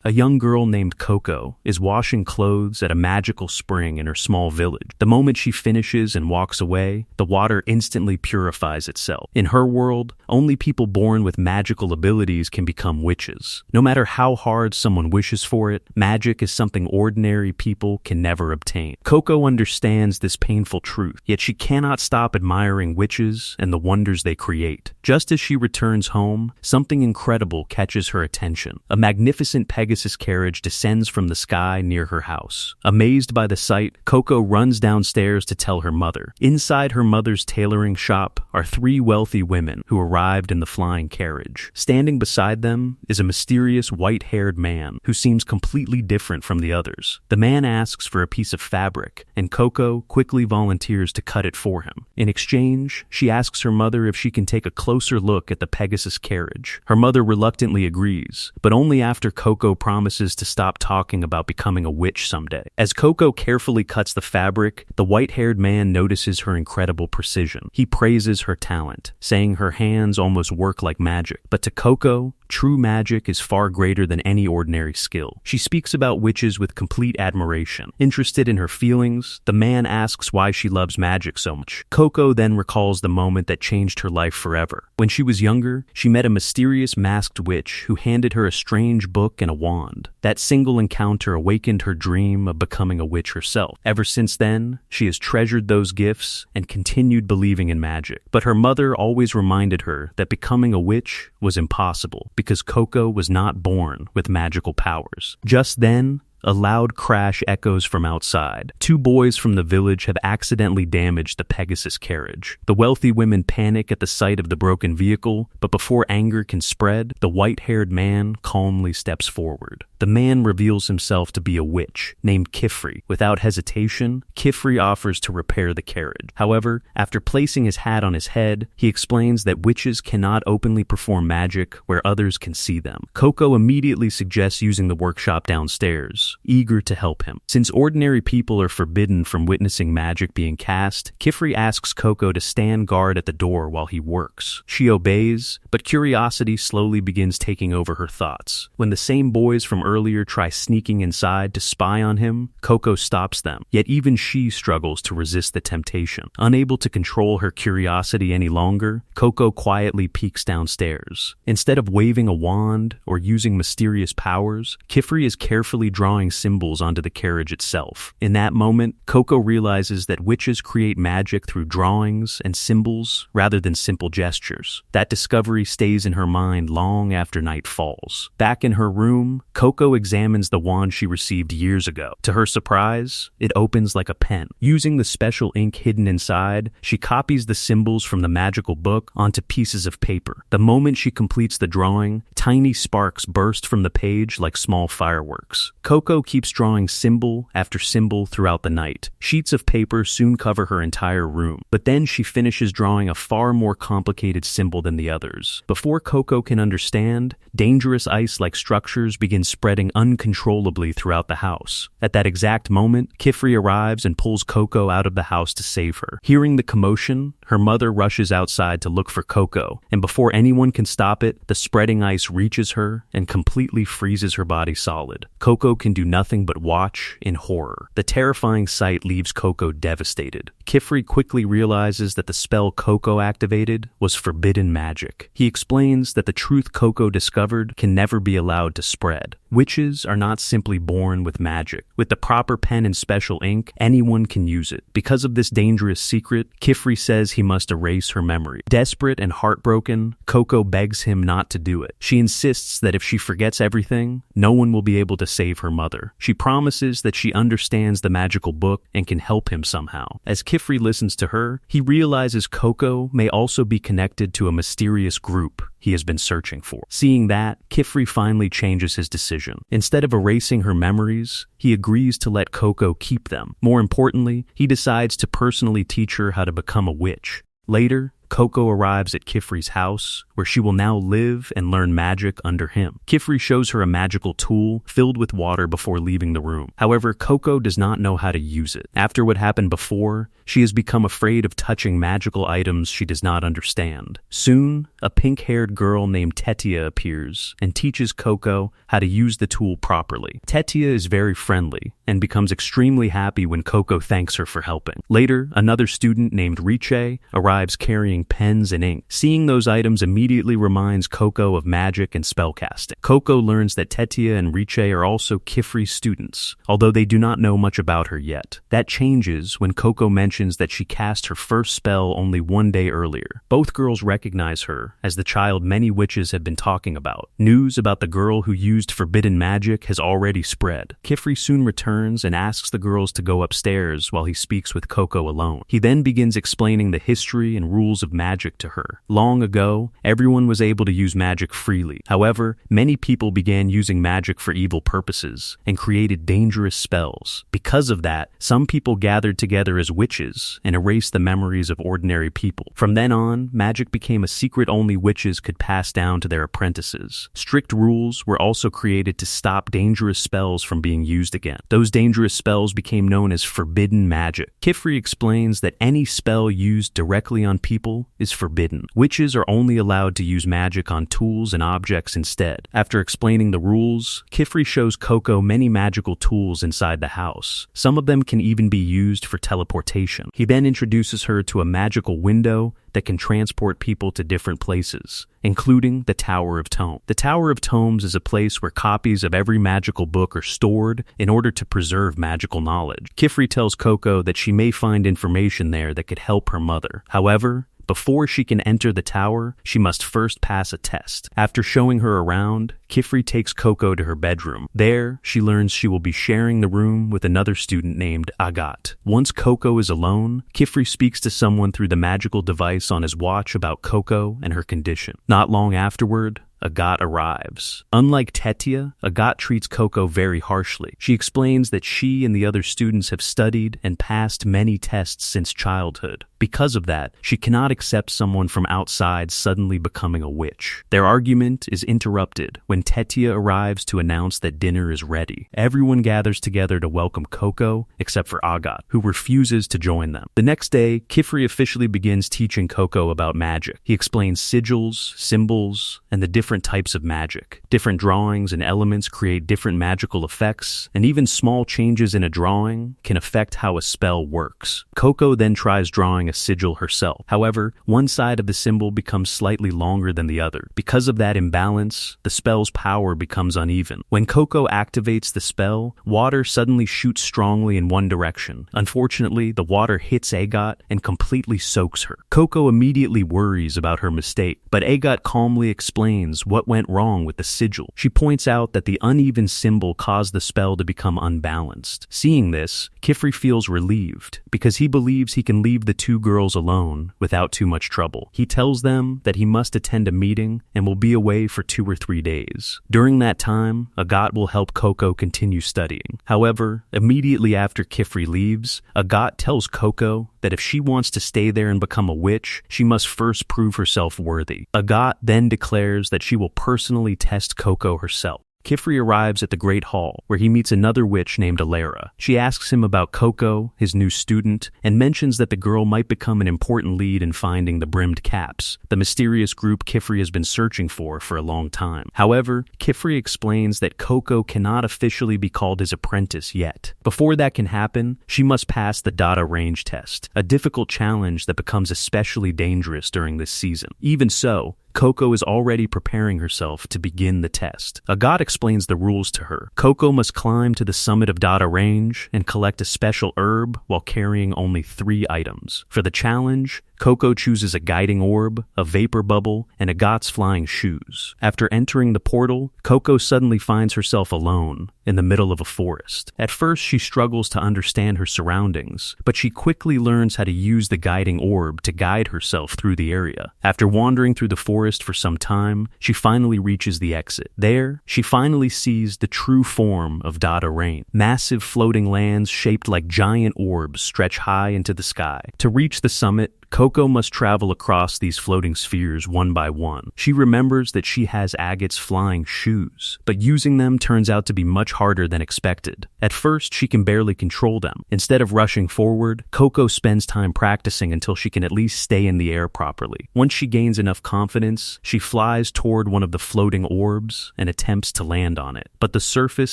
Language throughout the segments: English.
A young girl named Coco is washing clothes at a magical spring in her small village. The moment she finishes and walks away, the water instantly purifies itself. In her world, only people born with magical abilities can become witches. No matter how hard someone wishes for it, magic is something ordinary people can never obtain. Coco understands this painful truth, yet she cannot stop admiring witches and the wonders they create. Just as she returns home, something incredible catches her attention. A magnificent Pegasus carriage descends from the sky near her house. Amazed by the sight, Coco runs downstairs to tell her mother. Inside her mother's tailoring shop are 3 wealthy women who arrived in the flying carriage. Standing beside them is a mysterious white-haired man who seems completely different from the others. The man asks for a piece of fabric, and Coco quickly volunteers to cut it for him. In exchange, she asks her mother if she can take a closer look at the Pegasus carriage. Her mother reluctantly agrees, but only after Coco promises to stop talking about becoming a witch someday. As Coco carefully cuts the fabric, the white-haired man notices her incredible precision. He praises her talent, saying her hands almost work like magic. But to Coco, true magic is far greater than any ordinary skill. She speaks about witches with complete admiration. Interested in her feelings, the man asks why she loves magic so much. Coco then recalls the moment that changed her life forever. When she was younger, she met a mysterious masked witch who handed her a strange book and a wand. That single encounter awakened her dream of becoming a witch herself. Ever since then, she has treasured those gifts and continued believing in magic. But her mother always reminded her that becoming a witch was impossible, because Coco was not born with magical powers. Just then, a loud crash echoes from outside. 2 boys from the village have accidentally damaged the Pegasus carriage. The wealthy women panic at the sight of the broken vehicle, but before anger can spread, the white-haired man calmly steps forward. The man reveals himself to be a witch named Kifri. Without hesitation, Kifri offers to repair the carriage. However, after placing his hat on his head, he explains that witches cannot openly perform magic where others can see them. Coco immediately suggests using the workshop downstairs, eager to help him. Since ordinary people are forbidden from witnessing magic being cast, Kifri asks Coco to stand guard at the door while he works. She obeys, but curiosity slowly begins taking over her thoughts. When the same boys from earlier try sneaking inside to spy on him, Coco stops them, yet even she struggles to resist the temptation. Unable to control her curiosity any longer, Coco quietly peeks downstairs. Instead of waving a wand or using mysterious powers, Kifri is carefully drawing symbols onto the carriage itself. In that moment, Coco realizes that witches create magic through drawings and symbols rather than simple gestures. That discovery stays in her mind long after night falls. Back in her room, Coco examines the wand she received years ago. To her surprise, it opens like a pen. Using the special ink hidden inside, she copies the symbols from the magical book onto pieces of paper. The moment she completes the drawing, tiny sparks burst from the page like small fireworks. Coco keeps drawing symbol after symbol throughout the night. Sheets of paper soon cover her entire room, but then she finishes drawing a far more complicated symbol than the others. Before Coco can understand, dangerous ice-like structures begin spreading uncontrollably throughout the house. At that exact moment, Kifri arrives and pulls Coco out of the house to save her. Hearing the commotion, her mother rushes outside to look for Coco, and before anyone can stop it, the spreading ice reaches her and completely freezes her body solid. Coco can do nothing but watch in horror. The terrifying sight leaves Coco devastated. Kifri quickly realizes that the spell Coco activated was forbidden magic. He explains that the truth Coco discovered can never be allowed to spread. Witches are not simply born with magic. With the proper pen and special ink, anyone can use it. Because of this dangerous secret, Kifri says he must erase her memory. Desperate and heartbroken, Coco begs him not to do it. She insists that if she forgets everything, no one will be able to save her mother. She promises that she understands the magical book and can help him somehow. As Kifri listens to her, he realizes Coco may also be connected to a mysterious group he has been searching for. Seeing that, Kifri finally changes his decision. Instead of erasing her memories, he agrees to let Coco keep them. More importantly, he decides to personally teach her how to become a witch. Later, Coco arrives at Kifri's house, where she will now live and learn magic under him. Kifri shows her a magical tool filled with water before leaving the room. However, Coco does not know how to use it. After what happened before, she has become afraid of touching magical items she does not understand. Soon, a pink-haired girl named Tetia appears and teaches Coco how to use the tool properly. Tetia is very friendly and becomes extremely happy when Coco thanks her for helping. Later, another student named Riche arrives carrying pens and ink. Seeing those items immediately reminds Coco of magic and spellcasting. Coco learns that Tetia and Riche are also Kifri's students, although they do not know much about her yet. That changes when Coco mentions that she cast her first spell only one day earlier. Both girls recognize her as the child many witches have been talking about. News about the girl who used forbidden magic has already spread. Kifri soon returns and asks the girls to go upstairs while he speaks with Coco alone. He then begins explaining the history and rules of magic to her. Long ago, everyone was able to use magic freely. However, many people began using magic for evil purposes and created dangerous spells. Because of that, some people gathered together as witches and erased the memories of ordinary people. From then on, magic became a secret only witches could pass down to their apprentices. Strict rules were also created to stop dangerous spells from being used again. Those dangerous spells became known as forbidden magic. Kifri explains that any spell used directly on people is forbidden. Witches are only allowed to use magic on tools and objects instead. After explaining the rules, Kifri shows Coco many magical tools inside the house. Some of them can even be used for teleportation. He then introduces her to a magical window that can transport people to different places, including the Tower of Tomes. The Tower of Tomes is a place where copies of every magical book are stored in order to preserve magical knowledge. Kifri tells Coco that she may find information there that could help her mother. However, before she can enter the tower, she must first pass a test. After showing her around, Kifri takes Coco to her bedroom. There, she learns she will be sharing the room with another student named Agat. Once Coco is alone, Kifri speaks to someone through the magical device on his watch about Coco and her condition. Not long afterward, Agat arrives. Unlike Tetia, Agat treats Coco very harshly. She explains that she and the other students have studied and passed many tests since childhood. Because of that, she cannot accept someone from outside suddenly becoming a witch. Their argument is interrupted when Tetia arrives to announce that dinner is ready. Everyone gathers together to welcome Coco, except for Agat, who refuses to join them. The next day, Kifri officially begins teaching Coco about magic. He explains sigils, symbols, and the different types of magic. Different drawings and elements create different magical effects, and even small changes in a drawing can affect how a spell works. Coco then tries drawing a sigil herself. However, one side of the symbol becomes slightly longer than the other. Because of that imbalance, the spell's power becomes uneven. When Coco activates the spell, water suddenly shoots strongly in one direction. Unfortunately, the water hits Agat and completely soaks her. Coco immediately worries about her mistake, but Agat calmly explains what went wrong with the sigil. She points out that the uneven symbol caused the spell to become unbalanced. Seeing this, Kifri feels relieved because he believes he can leave the two girls alone without too much trouble. He tells them that he must attend a meeting and will be away for 2 or 3 days. During that time, Agat will help Coco continue studying. However, immediately after Kifri leaves, Agat tells Coco that if she wants to stay there and become a witch, she must first prove herself worthy. Agat then declares that she will personally test Coco herself. Kifri arrives at the Great Hall, where he meets another witch named Alara. She asks him about Coco, his new student, and mentions that the girl might become an important lead in finding the brimmed caps, the mysterious group Kifri has been searching for a long time. However, Kifri explains that Coco cannot officially be called his apprentice yet. Before that can happen, she must pass the data range test, a difficult challenge that becomes especially dangerous during this season. Even so, Coco is already preparing herself to begin the test. Agat explains the rules to her. Coco must climb to the summit of Data Range and collect a special herb while carrying only 3 items. For the challenge, Coco chooses a guiding orb, a vapor bubble, and Agat's flying shoes. After entering the portal, Coco suddenly finds herself alone in the middle of a forest. At first, she struggles to understand her surroundings, but she quickly learns how to use the guiding orb to guide herself through the area. After wandering through the forest for some time, she finally reaches the exit. There, she finally sees the true form of Data Rain. Massive floating lands shaped like giant orbs stretch high into the sky. To reach the summit, Coco must travel across these floating spheres one by one. She remembers that she has Agate's flying shoes, but using them turns out to be much harder than expected. At first, she can barely control them. Instead of rushing forward, Coco spends time practicing until she can at least stay in the air properly. Once she gains enough confidence, she flies toward one of the floating orbs and attempts to land on it. But the surface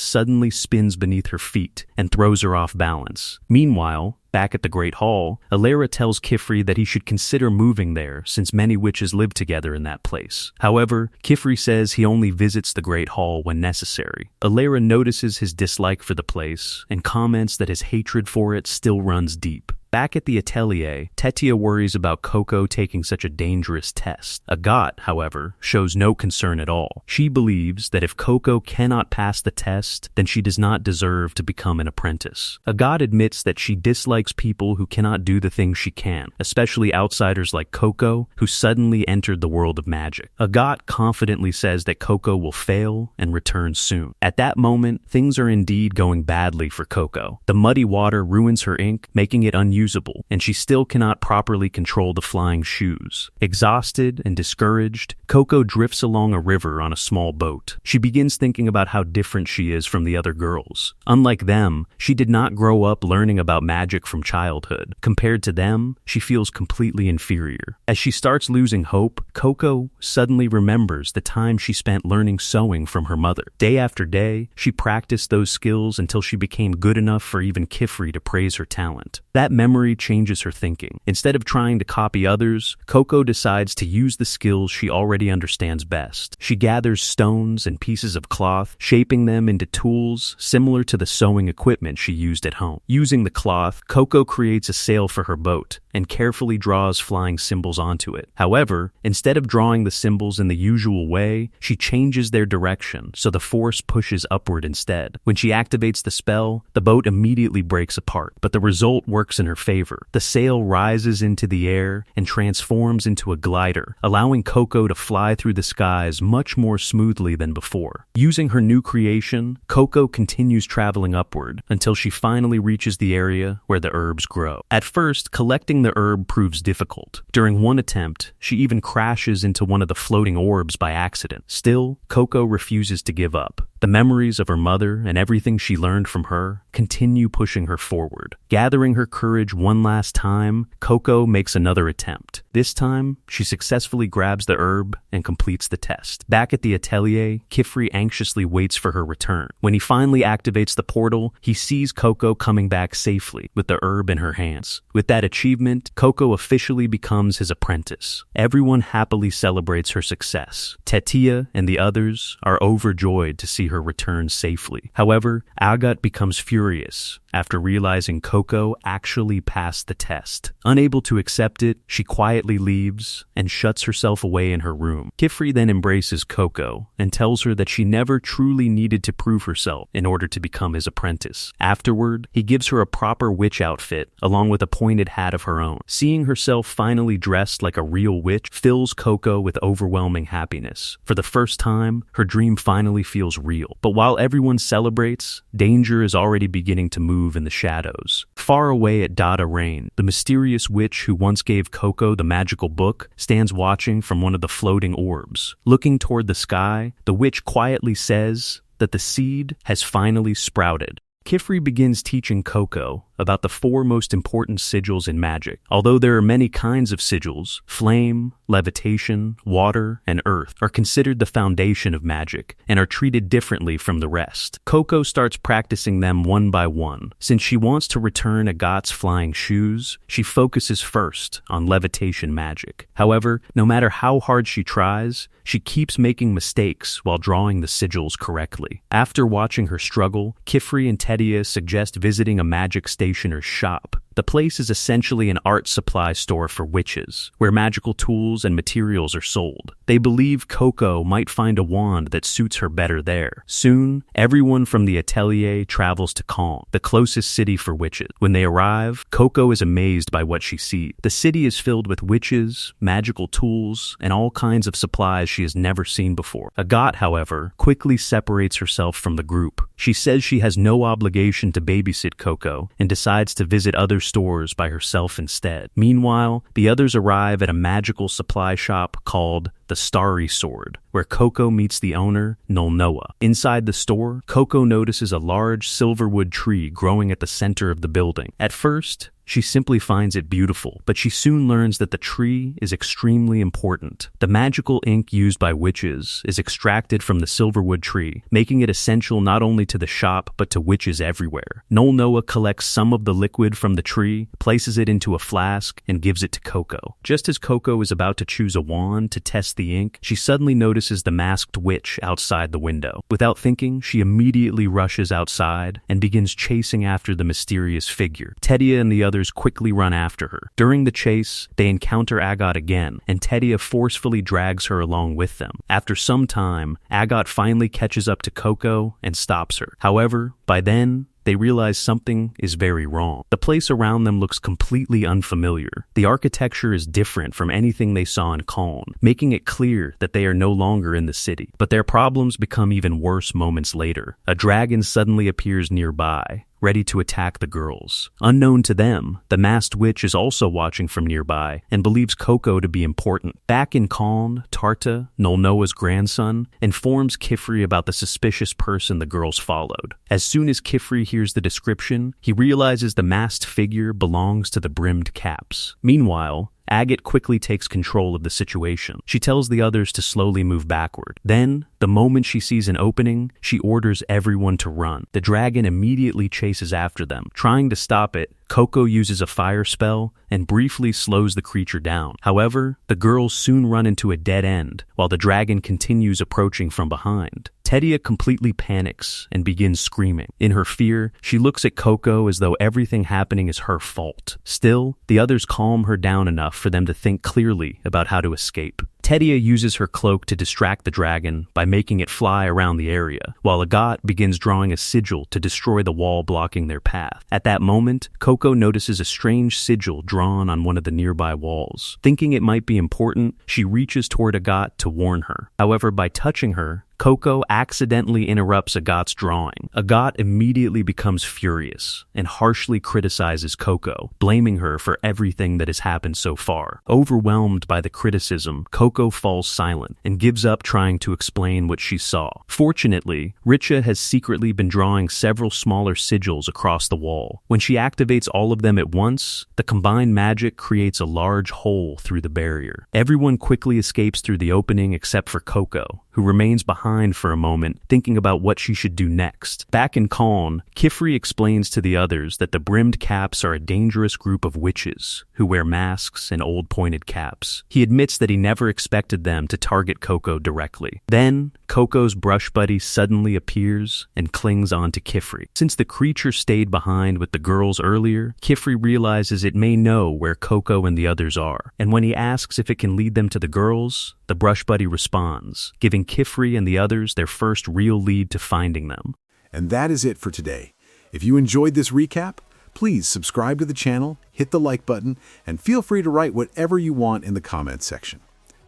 suddenly spins beneath her feet and throws her off balance. Meanwhile, back at the Great Hall, Atelier tells Kifri that he should consider moving there since many witches live together in that place. However, Kifri says he only visits the Great Hall when necessary. Atelier notices his dislike for the place and comments that his hatred for it still runs deep. Back at the Atelier, Tetia worries about Coco taking such a dangerous test. Agate, however, shows no concern at all. She believes that if Coco cannot pass the test, then she does not deserve to become an apprentice. Agate admits that she dislikes people who cannot do the things she can, especially outsiders like Coco, who suddenly entered the world of magic. Agate confidently says that Coco will fail and return soon. At that moment, things are indeed going badly for Coco. The muddy water ruins her ink, making it unusable, and she still cannot properly control the flying shoes. Exhausted and discouraged, Coco drifts along a river on a small boat. She begins thinking about how different she is from the other girls. Unlike them, she did not grow up learning about magic from childhood. Compared to them, she feels completely inferior. As she starts losing hope, Coco suddenly remembers the time she spent learning sewing from her mother. Day after day, she practiced those skills until she became good enough for even Kifri to praise her talent. That memory changes her thinking. Instead of trying to copy others, Coco decides to use the skills she already understands best. She gathers stones and pieces of cloth, shaping them into tools similar to the sewing equipment she used at home. Using the cloth, Coco creates a sail for her boat and carefully draws flying symbols onto it. However, instead of drawing the symbols in the usual way, she changes their direction so the force pushes upward instead. When she activates the spell, the boat immediately breaks apart, but the result works in her favor. The sail rises into the air and transforms into a glider, allowing Coco to fly through the skies much more smoothly than before. Using her new creation, Coco continues traveling upward until she finally reaches the area where the herbs grow. At first, collecting the herb proves difficult. During one attempt, she even crashes into one of the floating orbs by accident. Still, Coco refuses to give up. The memories of her mother and everything she learned from her continue pushing her forward. Gathering her courage one last time, Coco makes another attempt. This time, she successfully grabs the herb and completes the test. Back at the Atelier, Kifri anxiously waits for her return. When he finally activates the portal, he sees Coco coming back safely with the herb in her hands. With that achievement, Coco officially becomes his apprentice. Everyone happily celebrates her success. Tetia and the others are overjoyed to see her return safely. However, Agate becomes furious after realizing Coco actually passed the test. Unable to accept it, she quietly leaves and shuts herself away in her room. Kifri then embraces Coco and tells her that she never truly needed to prove herself in order to become his apprentice. Afterward, he gives her a proper witch outfit along with a pointed hat of her own. Seeing herself finally dressed like a real witch fills Coco with overwhelming happiness. For the first time, her dream finally feels real. But while everyone celebrates, danger is already beginning to move in the shadows. Far away at Dada Rain, the mysterious witch who once gave Coco the magical book stands watching from one of the floating orbs. Looking toward the sky, the witch quietly says that the seed has finally sprouted. Kifri begins teaching Coco about the 4 most important sigils in magic. Although there are many kinds of sigils, flame, levitation, water, and earth are considered the foundation of magic and are treated differently from the rest. Coco starts practicing them one by one. Since she wants to return Agate's flying shoes, she focuses first on levitation magic. However, no matter how hard she tries, she keeps making mistakes while drawing the sigils correctly. After watching her struggle, Kifri and Tetia suggest visiting a magic stationer's shop. The place is essentially an art supply store for witches, where magical tools and materials are sold. They believe Coco might find a wand that suits her better there. Soon, everyone from the Atelier travels to Calm, the closest city for witches. When they arrive, Coco is amazed by what she sees. The city is filled with witches, magical tools, and all kinds of supplies she has never seen before. Agate, however, quickly separates herself from the group. She says she has no obligation to babysit Coco and decides to visit other stores by herself instead. Meanwhile, the others arrive at a magical supply shop called the Starry Sword, where Coco meets the owner, Noa. Inside the store, Coco notices a large silverwood tree growing at the center of the building. At first, she simply finds it beautiful, but she soon learns that the tree is extremely important. The magical ink used by witches is extracted from the silverwood tree, making it essential not only to the shop but to witches everywhere. Noa collects some of the liquid from the tree, places it into a flask, and gives it to Coco. Just as Coco is about to choose a wand to test the ink, she suddenly notices the masked witch outside the window. Without thinking, she immediately rushes outside and begins chasing after the mysterious figure. Tedia and the others quickly run after her. During the chase, they encounter Agot again, and Tedia forcefully drags her along with them. After some time, Agot finally catches up to Coco and stops her. However, by then, they realize something is very wrong. The place around them looks completely unfamiliar. The architecture is different from anything they saw in Kaln, making it clear that they are no longer in the city. But their problems become even worse moments later. A dragon suddenly appears nearby, ready to attack the girls. Unknown to them, the masked witch is also watching from nearby and believes Coco to be important. Back in Kaln, Tarta, Noa's grandson, informs Kifri about the suspicious person the girls followed. As soon as Kifri hears the description, he realizes the masked figure belongs to the brimmed caps. Meanwhile, Agot quickly takes control of the situation. She tells the others to slowly move backward. Then, the moment she sees an opening, she orders everyone to run. The dragon immediately chases after them. Trying to stop it, Coco uses a fire spell and briefly slows the creature down. However, the girls soon run into a dead end, while the dragon continues approaching from behind. Tedia completely panics and begins screaming. In her fear, she looks at Coco as though everything happening is her fault. Still, the others calm her down enough for them to think clearly about how to escape. Tedia uses her cloak to distract the dragon by making it fly around the area, while Agot begins drawing a sigil to destroy the wall blocking their path. At that moment, Coco notices a strange sigil drawn on one of the nearby walls. Thinking it might be important, she reaches toward Agot to warn her. However, by touching her, Coco accidentally interrupts Agot's drawing. Agot immediately becomes furious and harshly criticizes Coco, blaming her for everything that has happened so far. Overwhelmed by the criticism, Coco falls silent and gives up trying to explain what she saw. Fortunately, Richa has secretly been drawing several smaller sigils across the wall. When she activates all of them at once, the combined magic creates a large hole through the barrier. Everyone quickly escapes through the opening except for Coco, who remains behind for a moment, thinking about what she should do next. Back in Kaln, Kifri explains to the others that the brimmed caps are a dangerous group of witches who wear masks and old pointed caps. He admits that he never expected them to target Coco directly. Then, Coco's brush buddy suddenly appears and clings on to Kifri. Since the creature stayed behind with the girls earlier, Kifri realizes it may know where Coco and the others are, and when he asks if it can lead them to the girls, the brush buddy responds, giving Kifri and the others their first real lead to finding them. And that is it for today. If you enjoyed this recap, please subscribe to the channel, hit the like button, and feel free to write whatever you want in the comments section.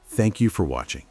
Thank you for watching.